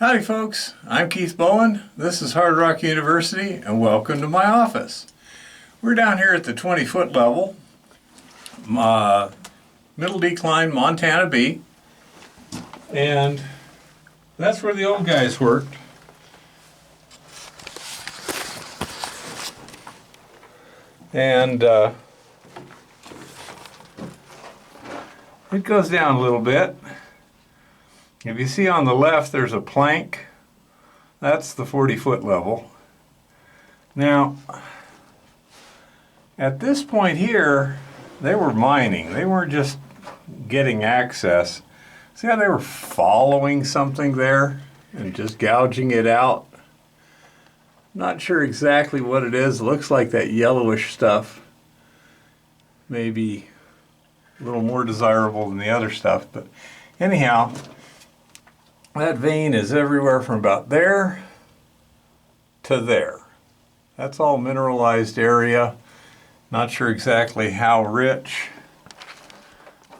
Howdy folks, I'm Keith Bowen, this is Hard Rock University, and welcome to my office. We're down here at the 20-foot level, middle decline Montana B, and that's where the old guys worked. And it goes down a little bit. If you see on the left there's a plank, that's the 40-foot level. Now, at this point here, they were mining. They weren't just getting access. See how they were following something there and just gouging it out? Not sure exactly what it is. It looks like that yellowish stuff. Maybe a little more desirable than the other stuff, but anyhow, that vein is everywhere from about there to there. That's all mineralized area. Not sure exactly how rich.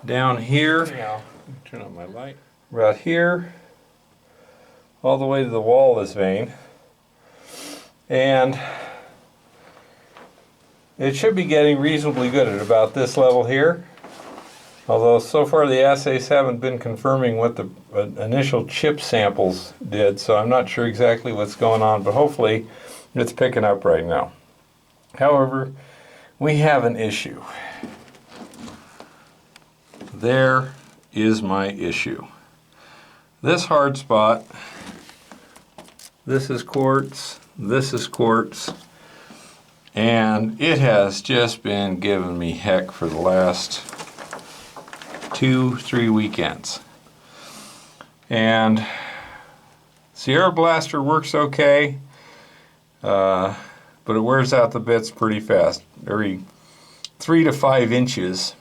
Down here, turn on my light. Right here, all the way to the wall of this vein. And it should be getting reasonably good at about this level here. Although so far the assays haven't been confirming what the initial chip samples did, so I'm not sure exactly what's going on, but hopefully it's picking up right now. However, we have an issue. There is my issue. This hard spot, this is quartz, and it has just been giving me heck for the last 2-3 weekends. And Sierra Blaster works okay, but it wears out the bits pretty fast. Every 3 to 5 inches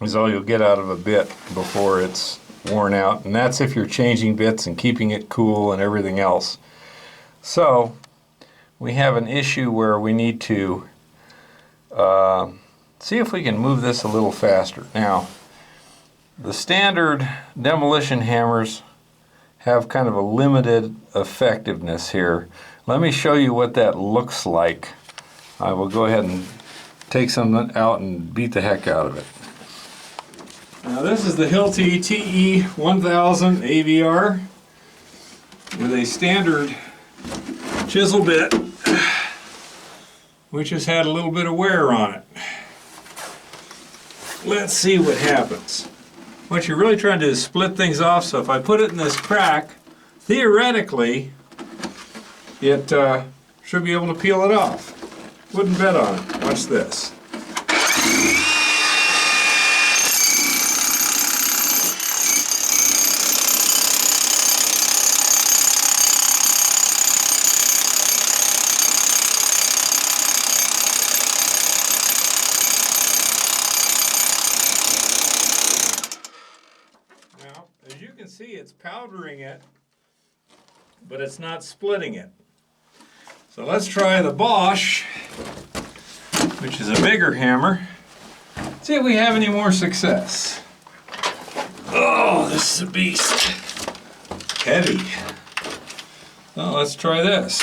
is all you'll get out of a bit before it's worn out, and that's if you're changing bits and keeping it cool and everything else. So we have an issue where we need to see if we can move this a little faster. Now, the standard demolition hammers have kind of a limited effectiveness here. Let me show you what that looks like. I will go ahead and take some out and beat the heck out of it. Now this is the Hilti TE1000 AVR with a standard chisel bit, which has had a little bit of wear on it. Let's see what happens. What you're really trying to do is split things off, so if I put it in this crack, theoretically, it should be able to peel it off. Wouldn't bet on it. Watch this. As you can see, it's powdering it, but it's not splitting it. So let's try the Bosch, which is a bigger hammer. See if we have any more success. Oh, this is a beast. Heavy. Well, let's try this.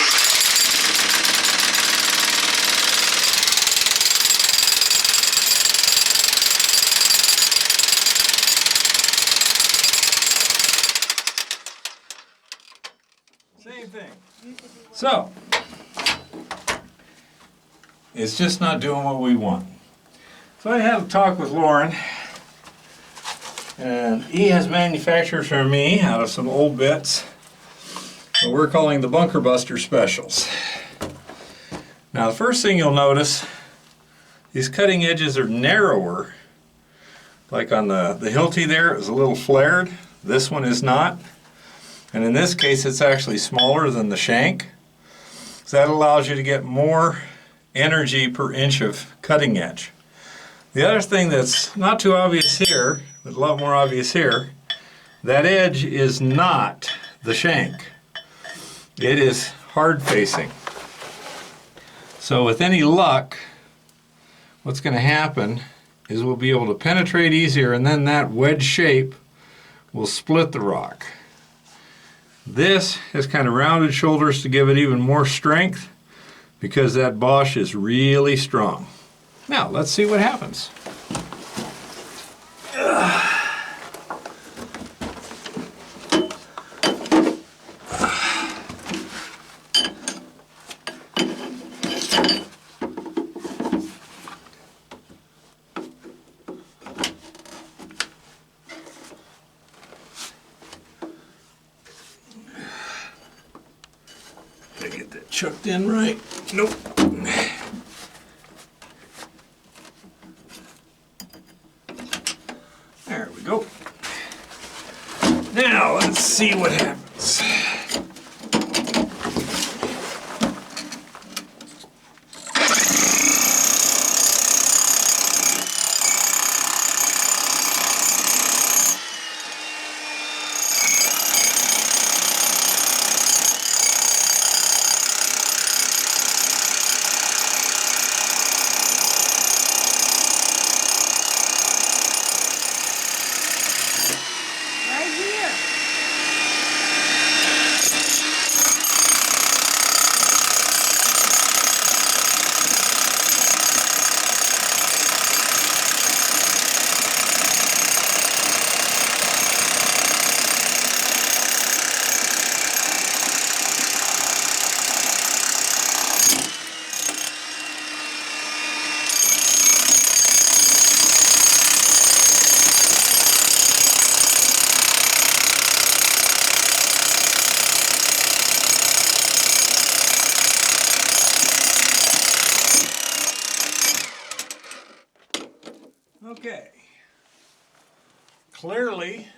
Same thing. So, it's just not doing what we want. So I had a talk with Lauren, and he has manufactured for me out of some old bits what we're calling the Bunker Buster Specials. Now the first thing you'll notice, these cutting edges are narrower. Like on the Hilti there, it was a little flared. This one is not. And in this case, it's actually smaller than the shank. So that allows you to get more energy per inch of cutting edge. The other thing that's not too obvious here, but a lot more obvious here, that edge is not the shank. It is hard facing. So with any luck, what's going to happen is we'll be able to penetrate easier, and then that wedge shape will split the rock. This has kind of rounded shoulders to give it even more strength because that Bosch is really strong. Now, let's see what happens. Did I get that chucked in right? Nope. There we go. Now let's see what happens. Okay, clearly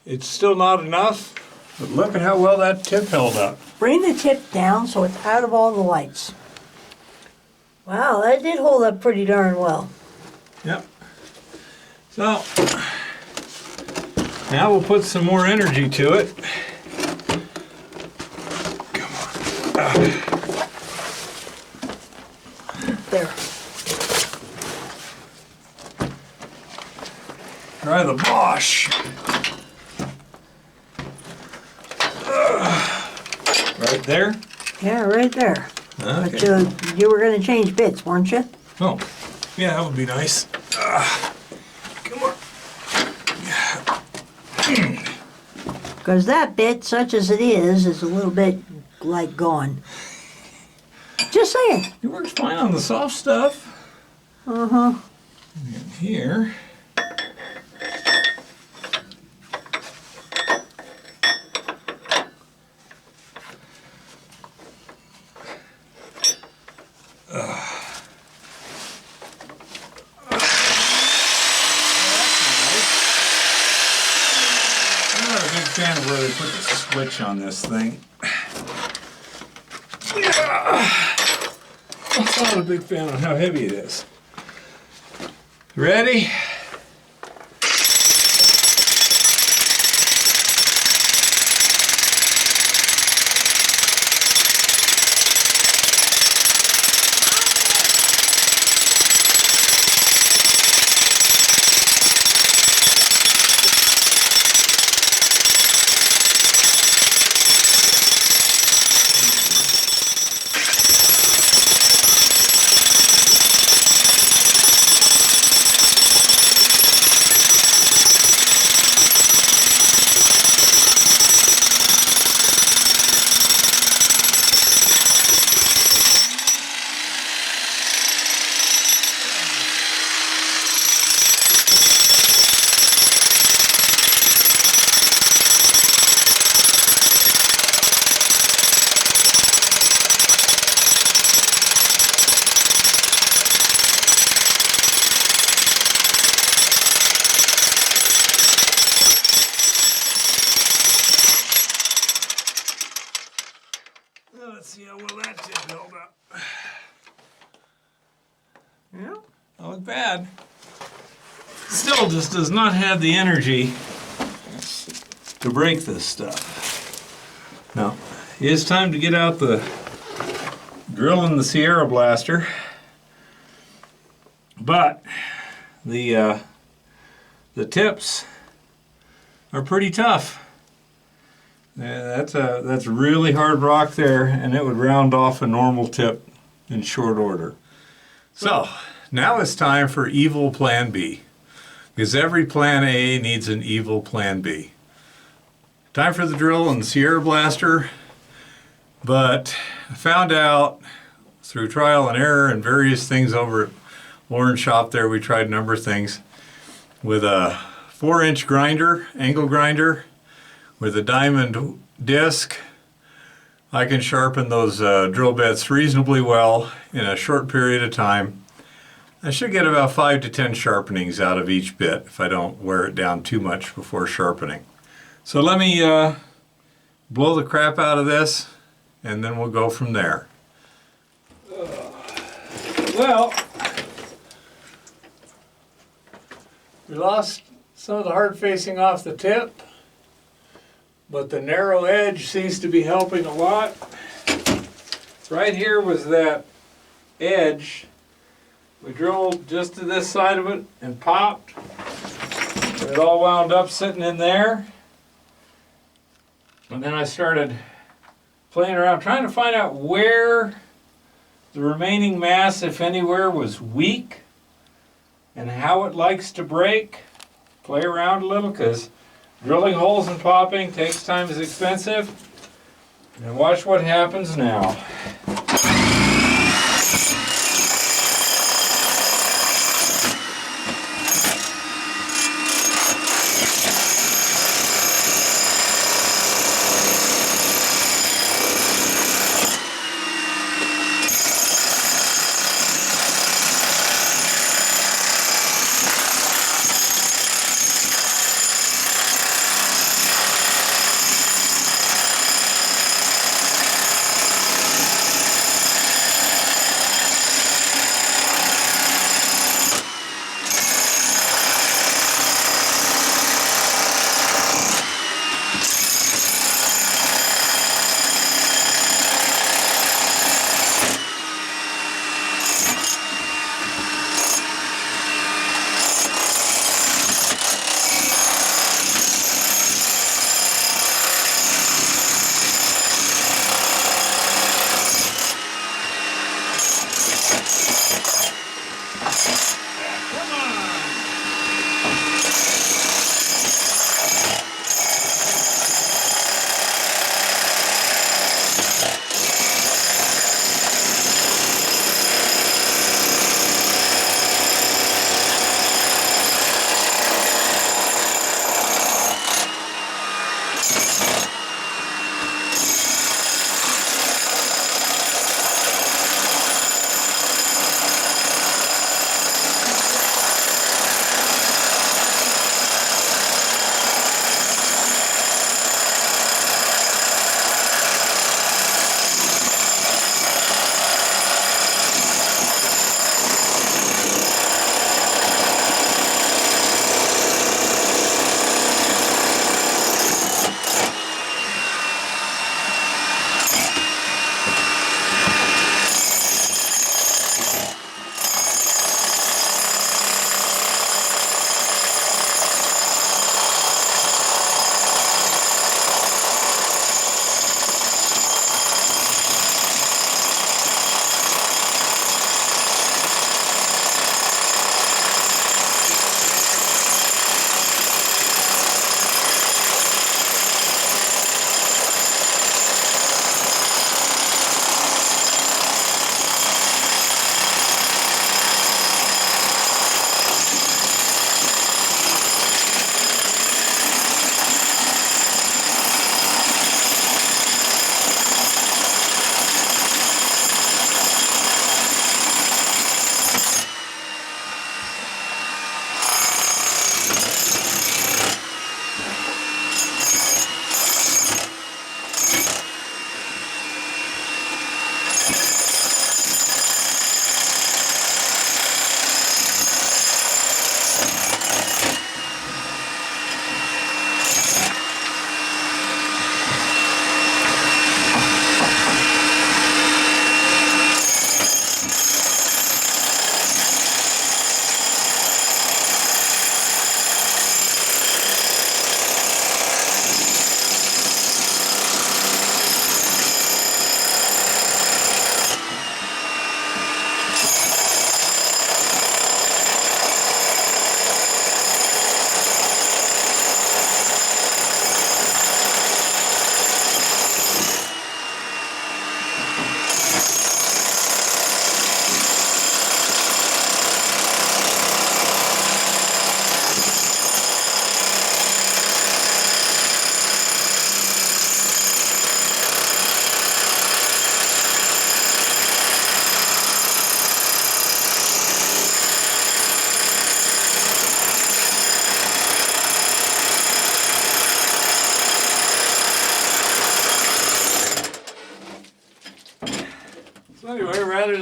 it's still not enough, but look at how well that tip held up. Bring the tip down so it's out of all the lights. Wow, that did hold up pretty darn well. Yep. So, now we'll put some more energy to it. Come on. There. Try the Bosch. Right there? Yeah, right there. Okay. But you were going to change bits, weren't you? Oh, yeah, that would be nice. Come on. Because that bit, such as it is a little bit, like, gone. Just saying. It works fine on the soft stuff. Uh-huh. And here. I'm not a big fan of where they put the switch on this thing. I'm not a big fan of how heavy it is. Ready? Let's see how well that tip held up. Yeah. Not look bad. Still just does not have the energy to break this stuff. Now, it's time to get out the drill and the Sierra Blaster. But the tips are pretty tough. Yeah, that's really hard rock there, and it would round off a normal tip in short order. So now it's time for evil plan B, because every plan A needs an evil plan B. Time for the drill and the Sierra Blaster, but I found out through trial and error and various things over at Lauren's shop there, we tried a number of things, with a 4-inch grinder, angle grinder, with a diamond disc. I can sharpen those drill bits reasonably well in a short period of time. I should get about 5 to 10 sharpenings out of each bit if I don't wear it down too much before sharpening. So let me blow the crap out of this, and then we'll go from there. Well, we lost some of the hard facing off the tip, but the narrow edge seems to be helping a lot. Right here was that edge. We drilled just to this side of it and popped. It all wound up sitting in there. And then I started playing around trying to find out where the remaining mass, if anywhere, was weak and how it likes to break. Play around a little, because drilling holes and popping takes time, is expensive. And watch what happens now.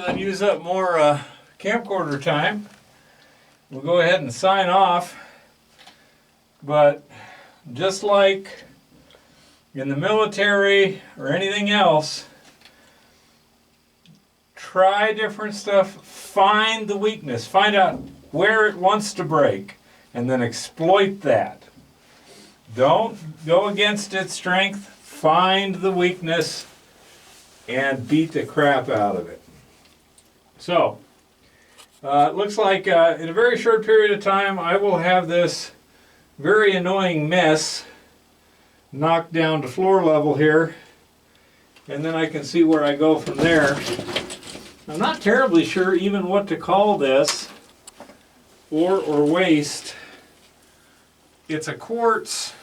not use up more camcorder time, we'll go ahead and sign off. But just like in the military or anything else, try different stuff, find the weakness, find out where it wants to break, and then exploit that. Don't go against its strength, find the weakness, and beat the crap out of it. So, it looks like in a very short period of time, I will have this very annoying mess knocked down to floor level here, and then I can see where I go from there. I'm not terribly sure even what to call this, ore or waste. It's a quartz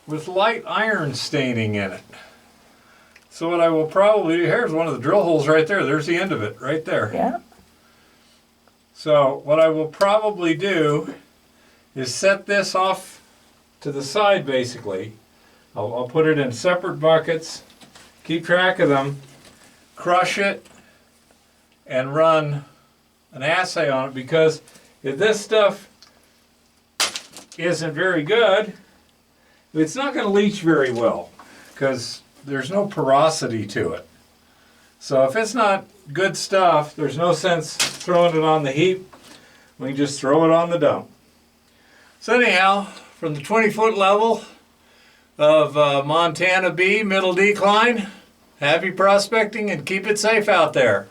with light iron staining in it. So what I will probably do, here's one of the drill holes right there, there's the end of it, right there. Yeah. So what I will probably do is set this off to the side basically. I'll put it in separate buckets, keep track of them, crush it, and run an assay on it, because if this stuff isn't very good, it's not going to leach very well because there's no porosity to it. So if it's not good stuff, there's no sense throwing it on the heap. We can just throw it on the dump. So anyhow, from the 20-foot level of Montana B, middle decline, happy prospecting and keep it safe out there.